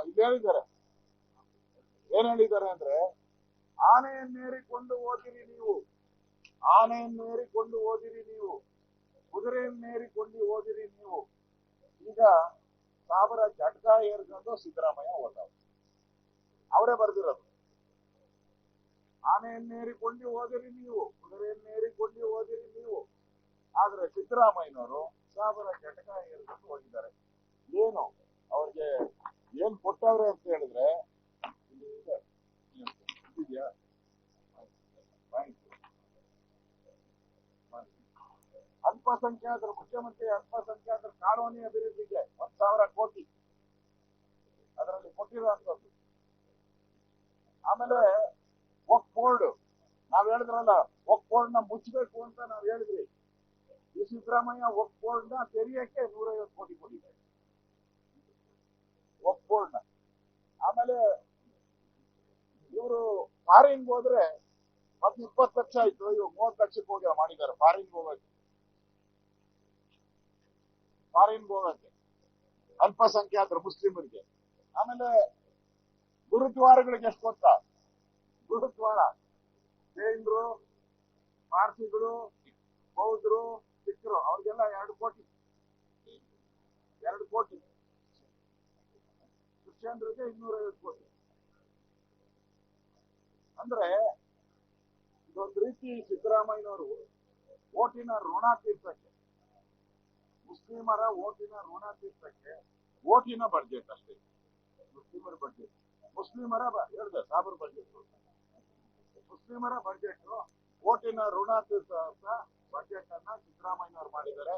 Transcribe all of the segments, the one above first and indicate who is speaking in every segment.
Speaker 1: ಇಲ್ಲಿ ಹೇಳಿದ್ದಾರೆ. ಏನ್ ಹೇಳಿದ್ದಾರೆ ಅಂದ್ರೆ, ಆನೆಯನ್ನೇರಿಕೊಂಡು ಓದಿರಿ ನೀವು, ಆನೆಯನ್ನೇರಿಕೊಂಡು ಓದಿರಿ ನೀವು, ಕುದುರೆಯನ್ನೇರಿಕೊಂಡು ಓದಿರಿ ನೀವು. ಈಗ ಸಾವಿರ ಜಟ್ಕ ಏರ್ಕೊಂಡು ಸಿದ್ದರಾಮಯ್ಯ ಓದವ್ರು. ಅವರೇ ಬರ್ದಿರೋದು. ಆನೆಯನ್ನೇರಿಕೊಂಡು ಓದಿರಿ ನೀವು, ಕುದುರೆಯನ್ನೇರಿಕೊಂಡು ಓದಿರಿ ನೀವು. ಆದ್ರೆ ಸಿದ್ದರಾಮಯ್ಯನವರು ಸಾವಿರ ಜಟಕ ಏರ್ಕೊಂಡು ಹೋಗಿದ್ದಾರೆ. ಏನು ಅವ್ರಿಗೆ ಏನ್ ಕೊಟ್ಟವ್ರೆ ಅಂತ ಹೇಳಿದ್ರೆ, ಇದೆಯಾ ಅಲ್ಪಸಂಖ್ಯಾತರ ಮುಖ್ಯಮಂತ್ರಿ ಅಲ್ಪಸಂಖ್ಯಾತರ ಕಾಲೋನಿ ಅಭಿವೃದ್ಧಿಗೆ 1,000 ಕೋಟಿ ಅದರಲ್ಲಿ ಕೊಟ್ಟಿರುವಂತದ್ದು. ಆಮೇಲೆ ವಕ್ಫ್ ಬೋರ್ಡ್ ನಾವ್ ಹೇಳಿದ್ರಲ್ಲ, ವಕ್ಫ್ ಬೋರ್ಡ್ ನ ಮುಚ್ಚಬೇಕು ಅಂತ ನಾವ್ ಹೇಳಿದ್ರಿ. ಈ ಸಿದ್ದರಾಮಯ್ಯ ವಕ್ಫ್ ಬೋರ್ಡ್ ನ ತೆರೆಯಕ್ಕೆ 150 ಕೋಟಿ ಕೊಟ್ಟಿದ್ದಾರೆ, ವಕ್ಫ್ ಬೋರ್ಡ್ ನ. ಆಮೇಲೆ ಇವರು ಫಾರಿನ್ ಹೋದ್ರೆ ಮತ್ತೆ 20 ಲಕ್ಷ ಆಯ್ತು, ಇವಾಗ 30 ಲಕ್ಷಕ್ಕೆ ಹೋಗಿ ಮಾಡಿದ್ದಾರೆ ಫಾರಿನ್ ಹೋಗಕ್ಕೆ. ಅಲ್ಪಸಂಖ್ಯಾತರ ಮುಸ್ಲಿಮರಿಗೆ. ಆಮೇಲೆ ಗುರುದ್ವಾರಗಳಿಗೆ ಎಷ್ಟು ಗೊತ್ತಾ? ಗುರುದ್ವಾರ ಜೈನರು, ಪಾರ್ಸಿಗಳು, ಬೌದ್ಧರು, ಸಿಖ್ರು ಅವ್ರಿಗೆಲ್ಲ 2 ಕೋಟಿ. ಕ್ರಿಶ್ಚಿಯನ್ರಿಗೆ 250 ಕೋಟಿ. ಅಂದ್ರೆ ಇದೊಂದು ರೀತಿ ಸಿದ್ದರಾಮಯ್ಯನವರು ಓಟಿನ ಋಣ ತೀರ್ಸಕ್ಕೆ, ಮುಸ್ಲಿಮರ ಓಟಿನ ಋಣ ತೀರ್ಸಕ್ಕೆ ಓಟಿನ ಬಡ್ಜೆಟ್ ಅಷ್ಟೇ. ಮುಸ್ಲಿಮರ ಬಡ್ಜೆಟ್, ಮುಸ್ಲಿಮರ ಹೇಳಿದೆ ಸಾಬರ್ ಬಡ್ಜೆಟ್, ಮುಸ್ಲಿಮರ ಬಡ್ಜೆಟ್ ಓಟಿನ ಋಣ ತೀರ್ಸ ಬಡ್ಜೆಟ್ ಅನ್ನ ಸಿದ್ದರಾಮಯ್ಯನವರು ಮಾಡಿದ್ದಾರೆ.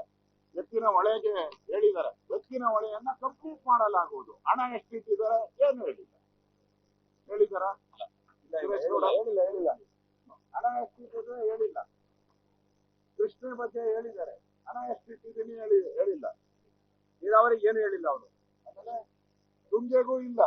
Speaker 1: ಎತ್ತಿನ ಹೊಳೆಗೆ ಹೇಳಿದ್ದಾರೆ, ಎತ್ತಿನ ಹೊಳೆಯನ್ನ ಕಂಪ್ಲೀಟ್ ಮಾಡಲಾಗುವುದು. ಹಣ ಎಷ್ಟಿಟ್ಟಿದ್ದಾರೆ ಏನು ಹೇಳಿದಾರ? ಹೇಳಿಲ್ಲ. ಹಣ ಎಷ್ಟಿಟ್ಟಿದ್ರೆ ಹೇಳಿಲ್ಲ. ಕೃಷ್ಣ ಬಗ್ಗೆ ಹೇಳಿದ್ದಾರೆ, ಹಣ ಎಷ್ಟಿಟ್ಟಿದ್ದೀನಿ ಹೇಳಿಲ್ಲ. ನೀರಾವರಿಗೆ ಏನು ಹೇಳಿಲ್ಲ ಅವರು. ಆಮೇಲೆ ತುಂಗೆಗೂ ಇಲ್ಲ,